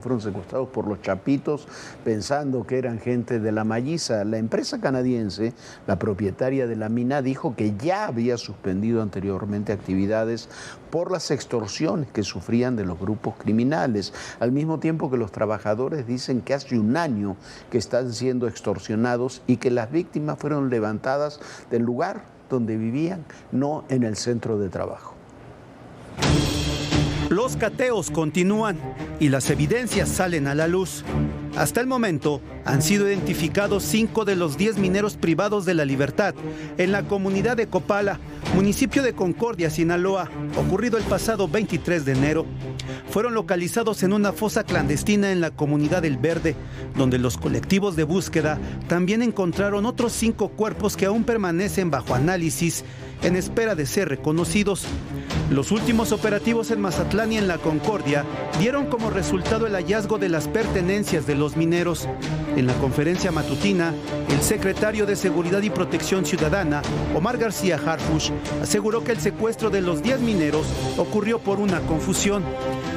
Fueron secuestrados por los chapitos pensando que eran gente de la Malliza. La empresa canadiense, la propietaria de la mina, dijo que ya había suspendido anteriormente actividades por las extorsiones que sufrían de los grupos criminales, al mismo tiempo que los trabajadores dicen que hace un año que están siendo extorsionados y que las víctimas fueron levantadas del lugar donde vivían, no en el centro de trabajo. Los cateos continúan y las evidencias salen a la luz. Hasta el momento han sido identificados 5 de los 10 mineros privados de la libertad en la comunidad de Copala, municipio de Concordia, Sinaloa, ocurrido el pasado 23 de enero. Fueron localizados en una fosa clandestina en la comunidad del Verde, donde los colectivos de búsqueda también encontraron otros 5 cuerpos que aún permanecen bajo análisis en espera de ser reconocidos. Los últimos operativos en Mazatlán y en la Concordia dieron como resultado el hallazgo de las pertenencias de los mineros. En la conferencia matutina, el secretario de Seguridad y Protección Ciudadana, Omar García Harfuch, aseguró que el secuestro de los 10 mineros ocurrió por una confusión.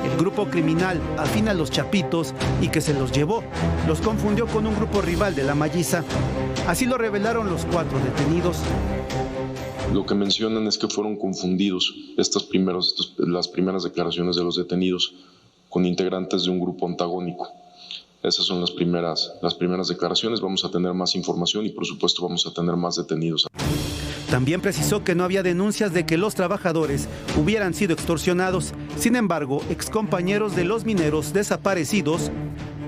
El grupo criminal, afín a los chapitos y que se los llevó, los confundió con un grupo rival de la Malliza. Así lo revelaron los 4 detenidos. Lo que mencionan es que fueron confundidos las primeras declaraciones de los detenidos con integrantes de un grupo antagónico. Esas son las primeras declaraciones. Vamos a tener más información y por supuesto vamos a tener más detenidos. También precisó que no había denuncias de que los trabajadores hubieran sido extorsionados. Sin embargo, excompañeros de los mineros desaparecidos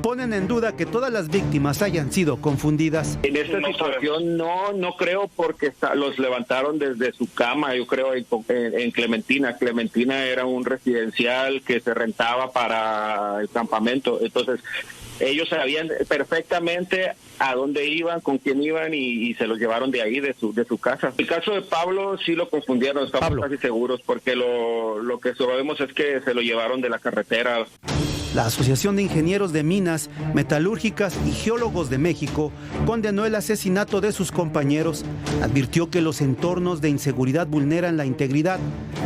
ponen en duda que todas las víctimas hayan sido confundidas. En esta situación no creo, porque los levantaron desde su cama, yo creo, en Clementina. Clementina era un residencial que se rentaba para el campamento, entonces ellos sabían perfectamente a dónde iban, con quién iban y se los llevaron de ahí, de su casa. El caso de Pablo sí lo confundieron, estamos casi seguros, porque lo que sabemos es que se lo llevaron de la carretera. La Asociación de Ingenieros de Minas, Metalúrgicas y Geólogos de México condenó el asesinato de sus compañeros. Advirtió que los entornos de inseguridad vulneran la integridad,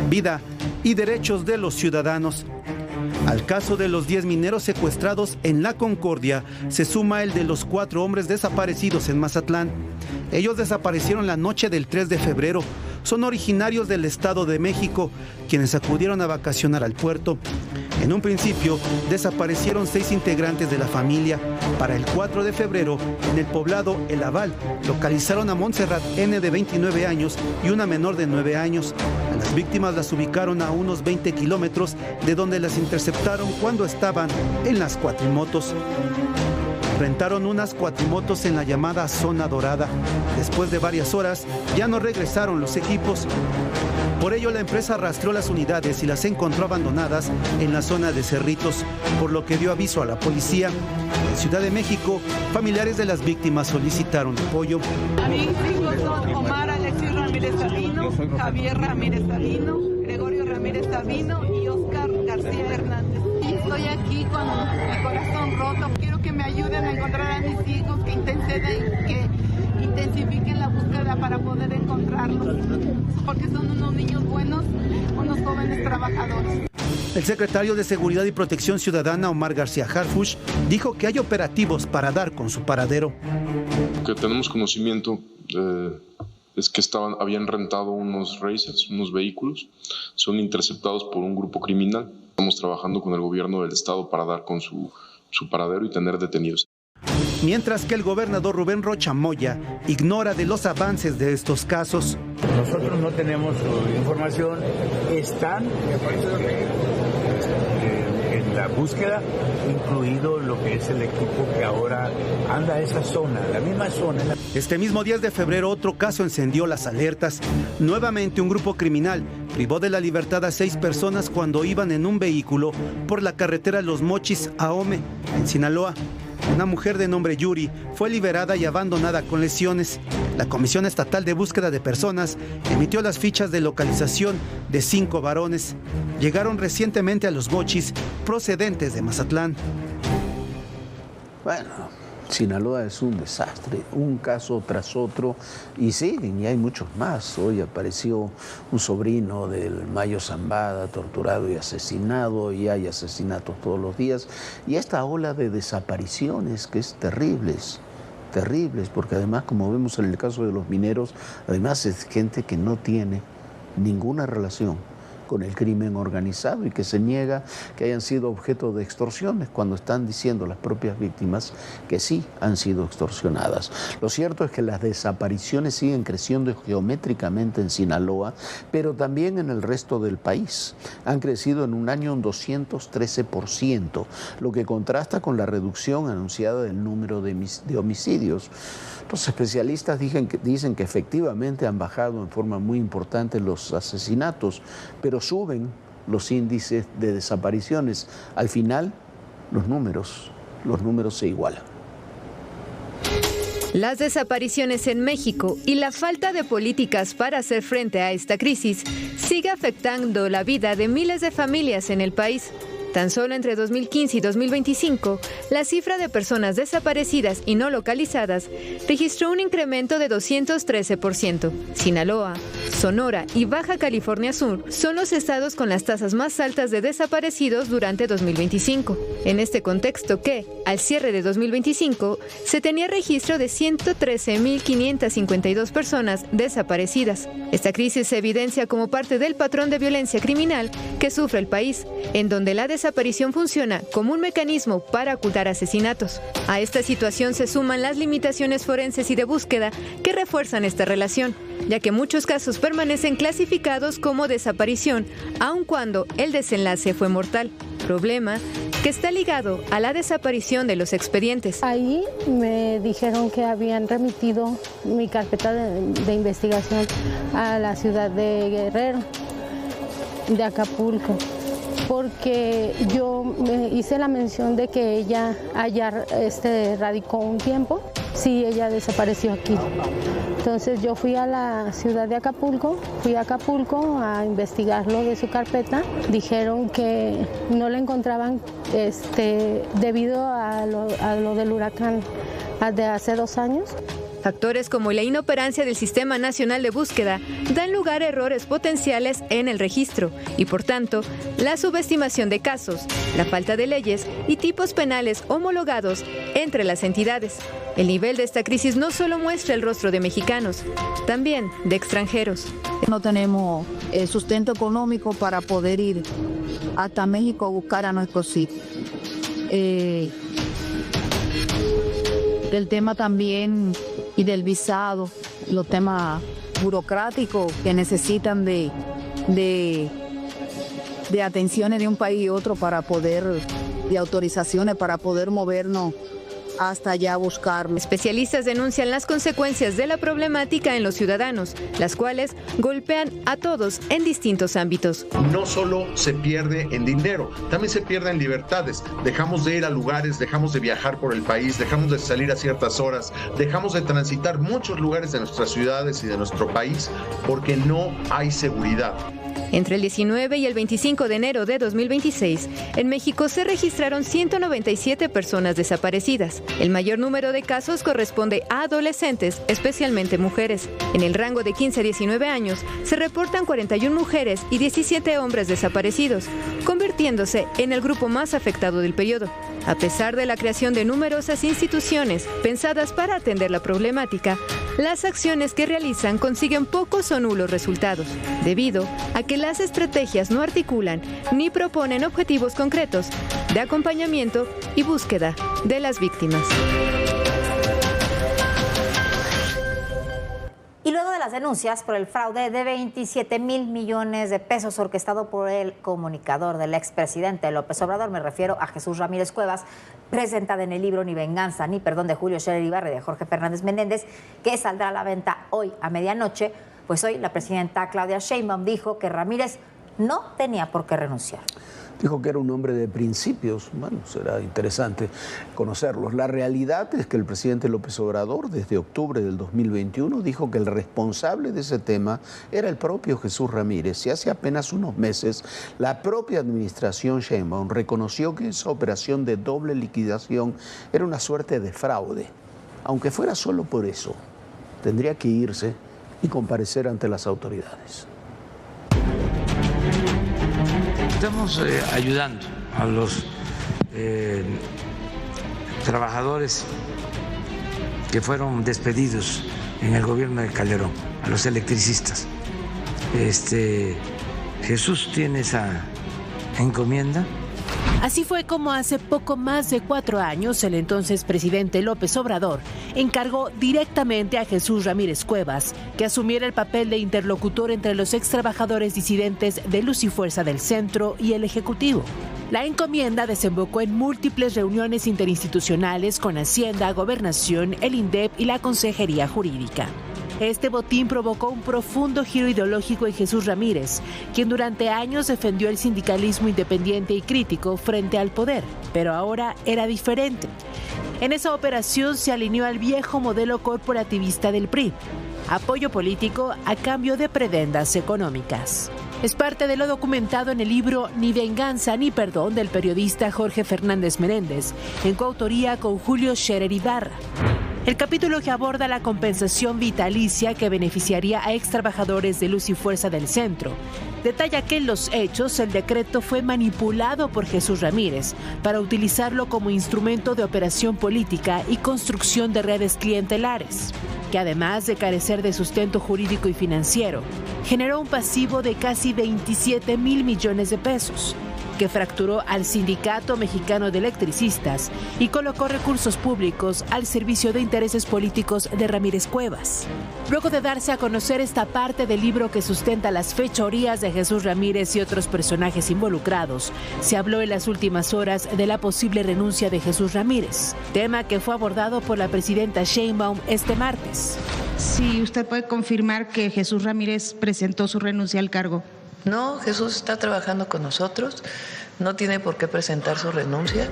vida y derechos de los ciudadanos. Al caso de los 10 mineros secuestrados en la Concordia se suma el de los 4 hombres desaparecidos en Mazatlán. Ellos desaparecieron la noche del 3 de febrero. Son originarios del Estado de México, quienes acudieron a vacacionar al puerto. En un principio, desaparecieron 6 integrantes de la familia. Para el 4 de febrero, en el poblado El Aval, localizaron a Montserrat N. de 29 años y una menor de 9 años. A las víctimas las ubicaron a unos 20 kilómetros de donde las interceptaron cuando estaban en las cuatrimotos. Rentaron unas cuatrimotos en la llamada Zona Dorada. Después de varias horas, ya no regresaron los equipos. Por ello, la empresa rastreó las unidades y las encontró abandonadas en la zona de Cerritos, por lo que dio aviso a la policía. En Ciudad de México, familiares de las víctimas solicitaron apoyo. A mis hijos son Omar Alexis Ramírez Sabino, Javier Ramírez Sabino, Gregorio Ramírez Sabino y Oscar García Hernández. Y estoy aquí con mi corazón roto. Quiero que me ayuden a encontrar a mis hijos, que intensifiquen la búsqueda para poder encontrarlos, porque son unos niños buenos, unos jóvenes trabajadores. El secretario de Seguridad y Protección Ciudadana, Omar García Harfuch, dijo que hay operativos para dar con su paradero. Lo que tenemos conocimiento es que habían rentado unos racers, unos vehículos, son interceptados por un grupo criminal. Estamos trabajando con el gobierno del estado para dar con su paradero y tener detenidos. Mientras que el gobernador Rubén Rocha Moya ignora de los avances de estos casos. Nosotros no tenemos información, están en la búsqueda, incluido lo que es el equipo que ahora anda a esa zona, la misma zona. Este mismo 10 de febrero otro caso encendió las alertas. Nuevamente un grupo criminal privó de la libertad a 6 personas cuando iban en un vehículo por la carretera Los Mochis a Ome, en Sinaloa. Una mujer de nombre Yuri fue liberada y abandonada con lesiones. La Comisión Estatal de Búsqueda de Personas emitió las fichas de localización de 5 varones. Llegaron recientemente a Los Mochis procedentes de Mazatlán. Bueno, Sinaloa es un desastre, un caso tras otro, y sí, y hay muchos más. Hoy apareció un sobrino del Mayo Zambada torturado y asesinado, y hay asesinatos todos los días, y esta ola de desapariciones que es terribles, porque además, como vemos en el caso de los mineros, además es gente que no tiene ninguna relación con el crimen organizado y que se niega que hayan sido objeto de extorsiones cuando están diciendo las propias víctimas que sí han sido extorsionadas. Lo cierto es que las desapariciones siguen creciendo geométricamente en Sinaloa, pero también en el resto del país. Han crecido en un año un 213%, lo que contrasta con la reducción anunciada del número de homicidios. Los especialistas dicen que efectivamente han bajado en forma muy importante los asesinatos, pero suben los índices de desapariciones. Al final, los números se igualan. Las desapariciones en México y la falta de políticas para hacer frente a esta crisis sigue afectando la vida de miles de familias en el país. Tan solo entre 2015 y 2025, la cifra de personas desaparecidas y no localizadas registró un incremento de 213%. Sinaloa, Sonora y Baja California Sur son los estados con las tasas más altas de desaparecidos durante 2025. En este contexto que, al cierre de 2025, se tenía registro de 113.552 personas desaparecidas. Esta crisis se evidencia como parte del patrón de violencia criminal que sufre el país, en donde la desaparición funciona como un mecanismo para ocultar asesinatos. A esta situación se suman las limitaciones forenses y de búsqueda que refuerzan esta relación, ya que muchos casos permanecen clasificados como desaparición, aun cuando el desenlace fue mortal. Problema que está ligado a la desaparición de los expedientes. Ahí me dijeron que habían remitido mi carpeta de investigación a la ciudad de Guerrero, de Acapulco, porque yo me hice la mención de que ella allá radicó un tiempo. Sí, ella desapareció aquí. Entonces yo fui a la ciudad de Acapulco, a investigarlo de su carpeta. Dijeron que no la encontraban debido a lo del huracán de hace 2 años. Factores como la inoperancia del Sistema Nacional de Búsqueda dan lugar a errores potenciales en el registro y, por tanto, la subestimación de casos, la falta de leyes y tipos penales homologados entre las entidades. El nivel de esta crisis no solo muestra el rostro de mexicanos, también de extranjeros. No tenemos sustento económico para poder ir hasta México a buscar a nuestros hijos. Del tema también y del visado, los temas burocráticos que necesitan de atenciones de un país y otro para poder, de autorizaciones para poder movernos hasta allá a buscar. Especialistas denuncian las consecuencias de la problemática en los ciudadanos, las cuales golpean a todos en distintos ámbitos. No solo se pierde en dinero, también se pierde en libertades. Dejamos de ir a lugares, dejamos de viajar por el país, dejamos de salir a ciertas horas, dejamos de transitar muchos lugares de nuestras ciudades y de nuestro país porque no hay seguridad. Entre el 19 y el 25 de enero de 2026, en México se registraron 197 personas desaparecidas. El mayor número de casos corresponde a adolescentes, especialmente mujeres. En el rango de 15 a 19 años, se reportan 41 mujeres y 17 hombres desaparecidos, convirtiéndose en el grupo más afectado del periodo. A pesar de la creación de numerosas instituciones pensadas para atender la problemática, las acciones que realizan consiguen pocos o nulos resultados, debido a que las estrategias no articulan ni proponen objetivos concretos de acompañamiento y búsqueda de las víctimas. Y luego de las denuncias por el fraude de 27,000 millones de pesos orquestado por el comunicador del expresidente López Obrador, me refiero a Jesús Ramírez Cuevas, presentada en el libro Ni Venganza ni Perdón de Julio Scherer Ibarra y de Jorge Fernández Menéndez, que saldrá a la venta hoy a medianoche, pues hoy la presidenta Claudia Sheinbaum dijo que Ramírez no tenía por qué renunciar. Dijo que era un hombre de principios. Bueno, será interesante conocerlos. La realidad es que el presidente López Obrador, desde octubre del 2021, dijo que el responsable de ese tema era el propio Jesús Ramírez. Y hace apenas unos meses, la propia administración Sheinbaum reconoció que esa operación de doble liquidación era una suerte de fraude. Aunque fuera solo por eso, tendría que irse y comparecer ante las autoridades. Estamos ayudando a los trabajadores que fueron despedidos en el gobierno de Calderón, a los electricistas. Jesús tiene esa encomienda. Así fue como hace poco más de 4 años el entonces presidente López Obrador encargó directamente a Jesús Ramírez Cuevas que asumiera el papel de interlocutor entre los extrabajadores disidentes de Luz y Fuerza del Centro y el Ejecutivo. La encomienda desembocó en múltiples reuniones interinstitucionales con Hacienda, Gobernación, el INDEP y la Consejería Jurídica. Este botín provocó un profundo giro ideológico en Jesús Ramírez, quien durante años defendió el sindicalismo independiente y crítico frente al poder, pero ahora era diferente. En esa operación se alineó al viejo modelo corporativista del PRI, apoyo político a cambio de prebendas económicas. Es parte de lo documentado en el libro Ni venganza ni perdón del periodista Jorge Fernández Meréndez, en coautoría con Julio Scherer Ibarra. El capítulo que aborda la compensación vitalicia que beneficiaría a extrabajadores de Luz y Fuerza del Centro detalla que en los hechos el decreto fue manipulado por Jesús Ramírez para utilizarlo como instrumento de operación política y construcción de redes clientelares, que además de carecer de sustento jurídico y financiero, generó un pasivo de casi 27,000 millones de pesos, que fracturó al Sindicato Mexicano de Electricistas y colocó recursos públicos al servicio de intereses políticos de Ramírez Cuevas. Luego de darse a conocer esta parte del libro que sustenta las fechorías de Jesús Ramírez y otros personajes involucrados, se habló en las últimas horas de la posible renuncia de Jesús Ramírez, tema que fue abordado por la presidenta Sheinbaum este martes. Sí, usted puede confirmar que Jesús Ramírez presentó su renuncia al cargo. No, Jesús está trabajando con nosotros, no tiene por qué presentar su renuncia.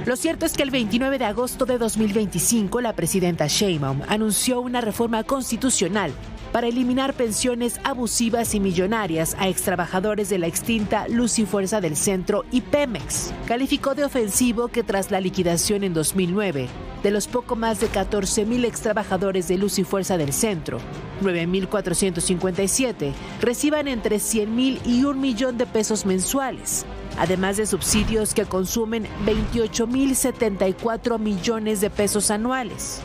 Lo cierto es que el 29 de agosto de 2025 la presidenta Sheinbaum anunció una reforma constitucional para eliminar pensiones abusivas y millonarias a extrabajadores de la extinta Luz y Fuerza del Centro y Pemex. Calificó de ofensivo que tras la liquidación en 2009 de los poco más de 14,000 extrabajadores de Luz y Fuerza del Centro, 9,457 reciban entre 100,000 y 1 millón de pesos mensuales, además de subsidios que consumen 28,074 millones de pesos anuales.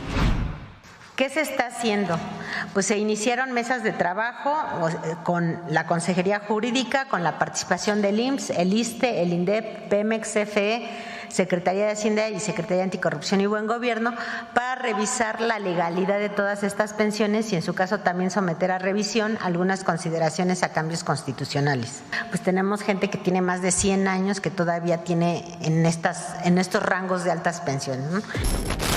¿Qué se está haciendo? Pues se iniciaron mesas de trabajo con la Consejería Jurídica, con la participación del IMSS, el ISSSTE, el INDEP, Pemex, CFE, Secretaría de Hacienda y Secretaría de Anticorrupción y Buen Gobierno para revisar la legalidad de todas estas pensiones y en su caso también someter a revisión algunas consideraciones a cambios constitucionales. Pues tenemos gente que tiene más de 100 años que todavía tiene en estos rangos de altas pensiones, ¿no?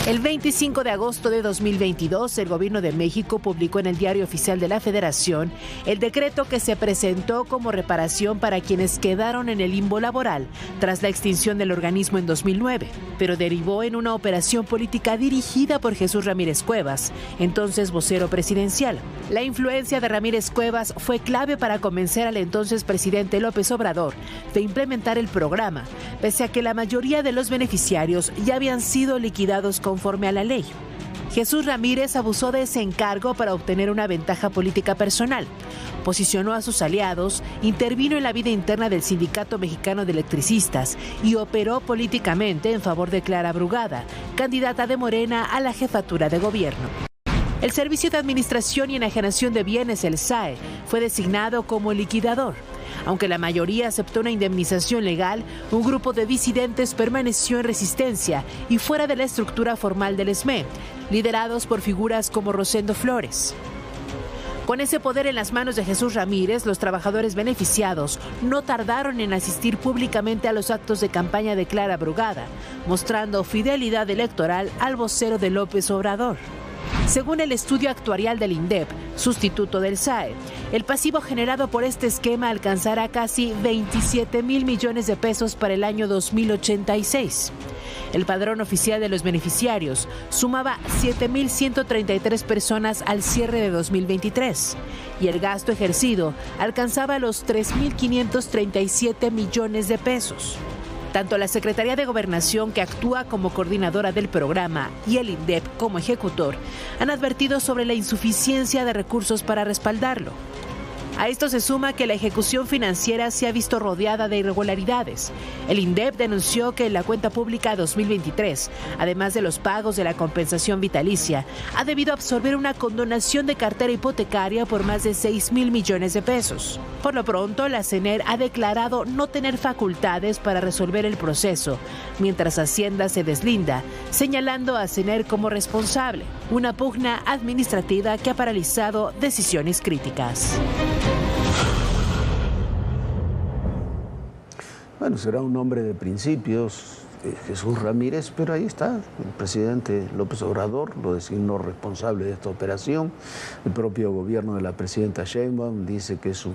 El 25 de agosto de 2022, el Gobierno de México publicó en el Diario Oficial de la Federación el decreto que se presentó como reparación para quienes quedaron en el limbo laboral tras la extinción del organismo en 2009, pero derivó en una operación política dirigida por Jesús Ramírez Cuevas, entonces vocero presidencial. La influencia de Ramírez Cuevas fue clave para convencer al entonces presidente López Obrador de implementar el programa, pese a que la mayoría de los beneficiarios ya habían sido liquidados conforme a la ley. Jesús Ramírez abusó de ese encargo para obtener una ventaja política personal. Posicionó a sus aliados, intervino en la vida interna del Sindicato Mexicano de Electricistas y operó políticamente en favor de Clara Brugada, candidata de Morena a la jefatura de gobierno. El Servicio de Administración y Enajenación de Bienes, el SAE, fue designado como el liquidador. Aunque la mayoría aceptó una indemnización legal, un grupo de disidentes permaneció en resistencia y fuera de la estructura formal del SME, liderados por figuras como Rosendo Flores. Con ese poder en las manos de Jesús Ramírez, los trabajadores beneficiados no tardaron en asistir públicamente a los actos de campaña de Clara Brugada, mostrando fidelidad electoral al vocero de López Obrador. Según el estudio actuarial del INDEP, sustituto del SAE, el pasivo generado por este esquema alcanzará casi 27,000 millones de pesos para el año 2086. El padrón oficial de los beneficiarios sumaba 7,133 personas al cierre de 2023 y el gasto ejercido alcanzaba los 3,537 millones de pesos. Tanto la Secretaría de Gobernación, que actúa como coordinadora del programa, y el INDEP como ejecutor, han advertido sobre la insuficiencia de recursos para respaldarlo. A esto se suma que la ejecución financiera se ha visto rodeada de irregularidades. El INDEP denunció que la cuenta pública 2023, además de los pagos de la compensación vitalicia, ha debido absorber una condonación de cartera hipotecaria por más de 6,000 millones de pesos. Por lo pronto, la CENER ha declarado no tener facultades para resolver el proceso, mientras Hacienda se deslinda, señalando a CENER como responsable, una pugna administrativa que ha paralizado decisiones críticas. Bueno, será un hombre de principios, Jesús Ramírez, pero ahí está, el presidente López Obrador lo designó responsable de esta operación. El propio gobierno de la presidenta Sheinbaum dice que es un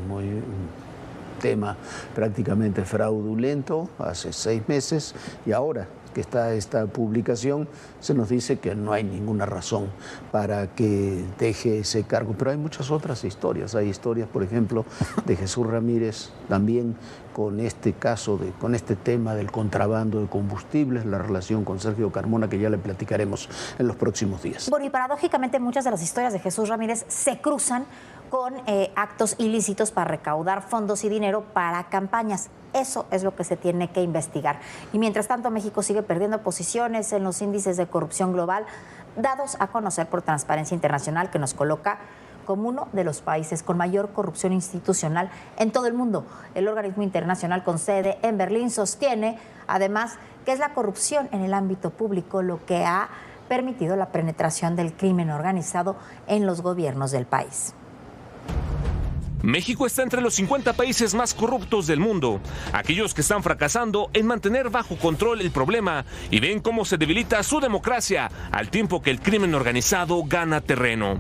tema prácticamente fraudulento hace 6 meses y ahora que está esta publicación se nos dice que no hay ninguna razón para que deje ese cargo. Pero hay muchas otras historias. Hay historias, por ejemplo, de Jesús Ramírez también con este caso, con este tema del contrabando de combustibles, la relación con Sergio Carmona, que ya le platicaremos en los próximos días. Bueno, y paradójicamente muchas de las historias de Jesús Ramírez se cruzan con actos ilícitos para recaudar fondos y dinero para campañas. Eso es lo que se tiene que investigar. Y mientras tanto, México sigue perdiendo posiciones en los índices de corrupción global, dados a conocer por Transparencia Internacional, que nos coloca como uno de los países con mayor corrupción institucional en todo el mundo. El organismo internacional con sede en Berlín sostiene, además, que es la corrupción en el ámbito público lo que ha permitido la penetración del crimen organizado en los gobiernos del país. México está entre los 50 países más corruptos del mundo, aquellos que están fracasando en mantener bajo control el problema y ven cómo se debilita su democracia al tiempo que el crimen organizado gana terreno.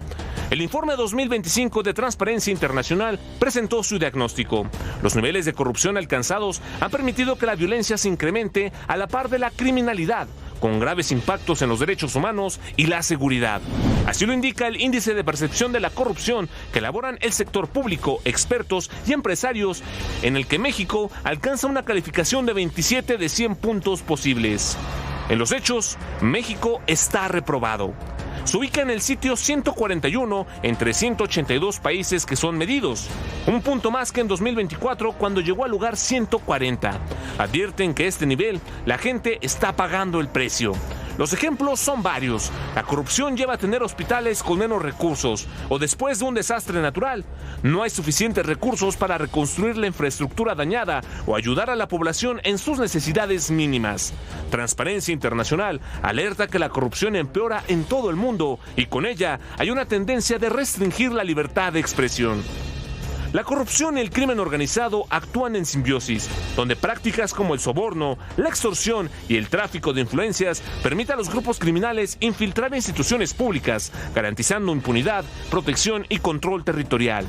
El informe 2025 de Transparencia Internacional presentó su diagnóstico. Los niveles de corrupción alcanzados han permitido que la violencia se incremente a la par de la criminalidad, con graves impactos en los derechos humanos y la seguridad. Así lo indica el índice de percepción de la corrupción que elaboran el sector público, expertos y empresarios, en el que México alcanza una calificación de 27 de 100 puntos posibles. En los hechos, México está reprobado. Se ubica en el sitio 141 entre 182 países que son medidos, un punto más que en 2024 cuando llegó al lugar 140. Advierten que a este nivel la gente está pagando el precio. Los ejemplos son varios. La corrupción lleva a tener hospitales con menos recursos, o después de un desastre natural, no hay suficientes recursos para reconstruir la infraestructura dañada o ayudar a la población en sus necesidades mínimas. Transparencia Internacional alerta que la corrupción empeora en todo el mundo y con ella hay una tendencia de restringir la libertad de expresión. La corrupción y el crimen organizado actúan en simbiosis, donde prácticas como el soborno, la extorsión y el tráfico de influencias permiten a los grupos criminales infiltrar instituciones públicas, garantizando impunidad, protección y control territorial.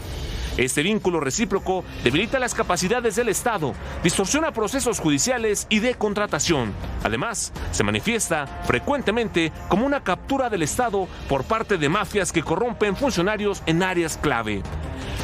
Este vínculo recíproco debilita las capacidades del Estado, distorsiona procesos judiciales y de contratación. Además, se manifiesta frecuentemente como una captura del Estado por parte de mafias que corrompen funcionarios en áreas clave.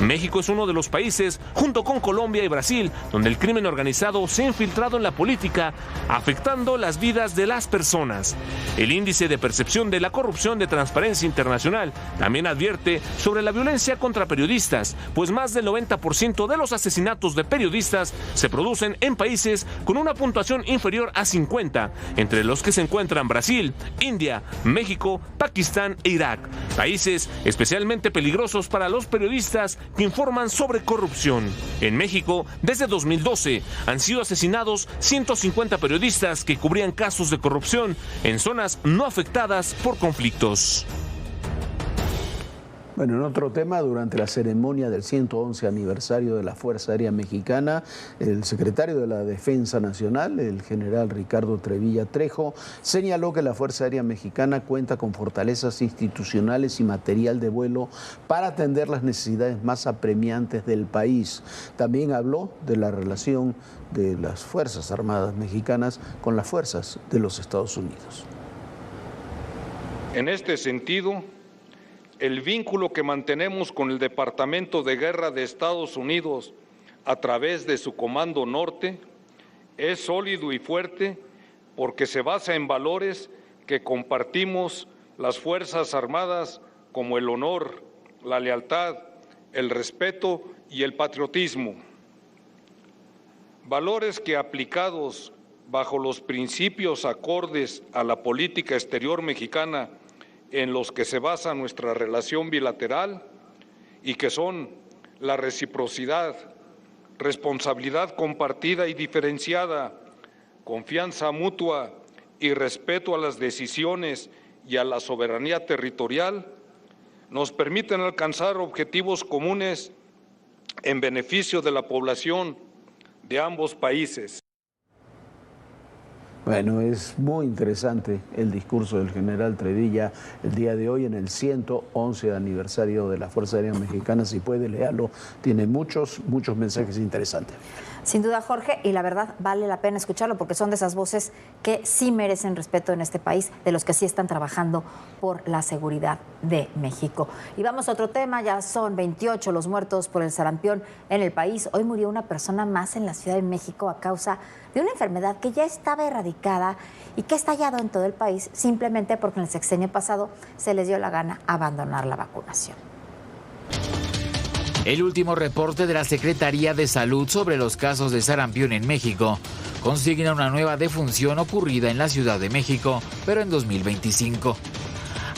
México es uno de los países, junto con Colombia y Brasil, donde el crimen organizado se ha infiltrado en la política, afectando las vidas de las personas. El índice de percepción de la corrupción de Transparencia Internacional también advierte sobre la violencia contra periodistas, pues más del 90% de los asesinatos de periodistas se producen en países con una puntuación inferior a 50, entre los que se encuentran Brasil, India, México, Pakistán e Irak, países especialmente peligrosos para los periodistas que informan sobre corrupción. En México, desde 2012, han sido asesinados 150 periodistas que cubrían casos de corrupción en zonas no afectadas por conflictos. Bueno, en otro tema, durante la ceremonia del 111 aniversario de la Fuerza Aérea Mexicana, el secretario de la Defensa Nacional, el general Ricardo Trevilla Trejo, señaló que la Fuerza Aérea Mexicana cuenta con fortalezas institucionales y material de vuelo para atender las necesidades más apremiantes del país. También habló de la relación de las Fuerzas Armadas mexicanas con las fuerzas de los Estados Unidos. En este sentido, el vínculo que mantenemos con el Departamento de Guerra de Estados Unidos a través de su Comando Norte es sólido y fuerte porque se basa en valores que compartimos las Fuerzas Armadas, como el honor, la lealtad, el respeto y el patriotismo. Valores que, aplicados bajo los principios acordes a la política exterior mexicana en los que se basa nuestra relación bilateral y que son la reciprocidad, responsabilidad compartida y diferenciada, confianza mutua y respeto a las decisiones y a la soberanía territorial, nos permiten alcanzar objetivos comunes en beneficio de la población de ambos países. Bueno, es muy interesante el discurso del general Trevilla el día de hoy en el 111 aniversario de la Fuerza Aérea Mexicana. Si puede, léalo. Tiene muchos mensajes interesantes. Sin duda, Jorge, y la verdad vale la pena escucharlo porque son de esas voces que sí merecen respeto en este país, de los que sí están trabajando por la seguridad de México. Y vamos a otro tema, ya son 28 los muertos por el sarampión en el país. Hoy murió una persona más en la Ciudad de México a causa de una enfermedad que ya estaba erradicada y que ha estallado en todo el país simplemente porque en el sexenio pasado se les dio la gana abandonar la vacunación. El último reporte de la Secretaría de Salud sobre los casos de sarampión en México consigna una nueva defunción ocurrida en la Ciudad de México, pero en 2025.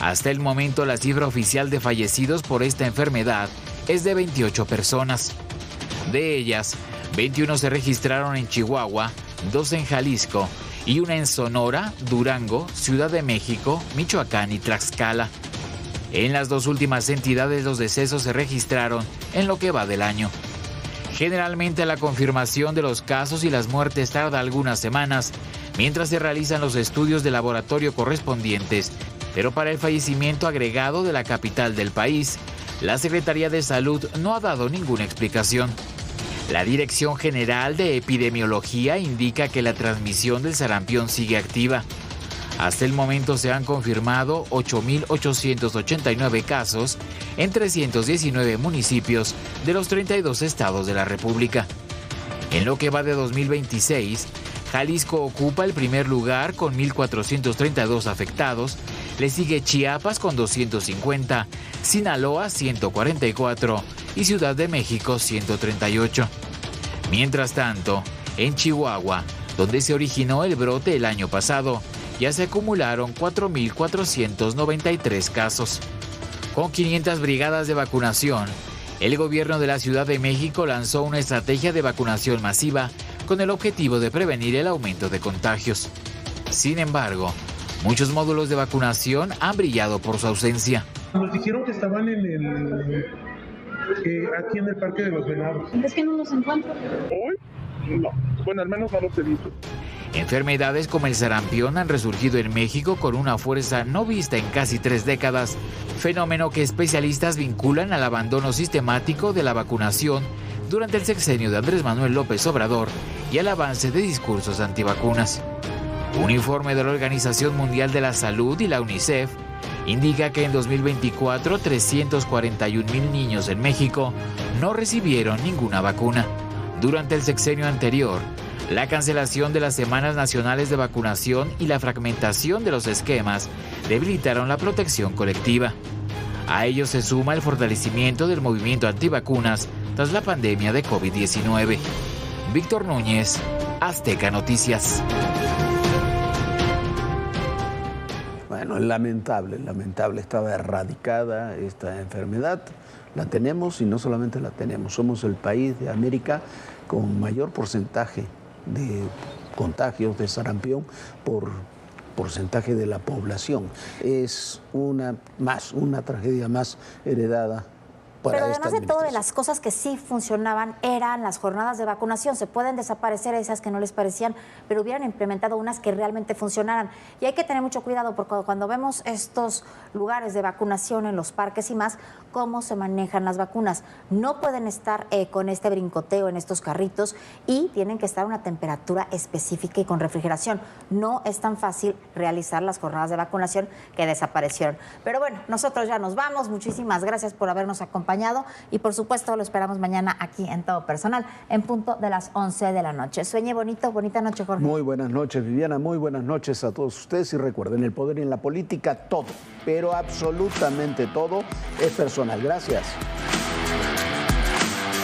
Hasta el momento, la cifra oficial de fallecidos por esta enfermedad es de 28 personas. De ellas, 21 se registraron en Chihuahua, 2 en Jalisco y una en Sonora, Durango, Ciudad de México, Michoacán y Tlaxcala. En las dos últimas entidades los decesos se registraron en lo que va del año. Generalmente la confirmación de los casos y las muertes tarda algunas semanas, mientras se realizan los estudios de laboratorio correspondientes, pero para el fallecimiento agregado de la capital del país, la Secretaría de Salud no ha dado ninguna explicación. La Dirección General de Epidemiología indica que la transmisión del sarampión sigue activa. Hasta el momento se han confirmado 8.889 casos en 319 municipios de los 32 estados de la República. En lo que va de 2026, Jalisco ocupa el primer lugar con 1.432 afectados, le sigue Chiapas con 250, Sinaloa 144 y Ciudad de México 138. Mientras tanto, en Chihuahua, donde se originó el brote el año pasado, ya se acumularon 4.493 casos. Con 500 brigadas de vacunación, el gobierno de la Ciudad de México lanzó una estrategia de vacunación masiva con el objetivo de prevenir el aumento de contagios. Sin embargo, muchos módulos de vacunación han brillado por su ausencia. Nos dijeron que estaban aquí en el Parque de los Venados. ¿Es que no los encuentro? ¿Hoy? No. Bueno, al menos no los he visto. Enfermedades como el sarampión han resurgido en México con una fuerza no vista en casi 3 décadas, fenómeno que especialistas vinculan al abandono sistemático de la vacunación durante el sexenio de Andrés Manuel López Obrador y al avance de discursos antivacunas. Un informe de la Organización Mundial de la Salud y la UNICEF indica que en 2024 341,000 niños en México no recibieron ninguna vacuna. Durante el sexenio anterior, la cancelación de las semanas nacionales de vacunación y la fragmentación de los esquemas debilitaron la protección colectiva. A ello se suma el fortalecimiento del movimiento antivacunas tras la pandemia de COVID-19. Víctor Núñez, Azteca Noticias. Bueno, es lamentable, estaba erradicada esta enfermedad. La tenemos y no solamente la tenemos, somos el país de América con mayor porcentaje de contagios de sarampión por porcentaje de la población. Es una tragedia más heredada. Pero además de todo, de las cosas que sí funcionaban eran las jornadas de vacunación. Se pueden desaparecer esas que no les parecían, pero hubieran implementado unas que realmente funcionaran. Y hay que tener mucho cuidado porque cuando vemos estos lugares de vacunación en los parques y más, cómo se manejan las vacunas. No pueden estar con este brincoteo en estos carritos y tienen que estar a una temperatura específica y con refrigeración. No es tan fácil realizar las jornadas de vacunación que desaparecieron. Pero bueno, nosotros ya nos vamos. Muchísimas gracias por habernos acompañado y por supuesto lo esperamos mañana aquí en Todo Personal en punto de las 11 de la noche. Sueñe bonito, bonita noche, Jorge. Muy buenas noches, Viviana, muy buenas noches a todos ustedes y recuerden, el poder y en la política todo, pero absolutamente todo es personal. Gracias.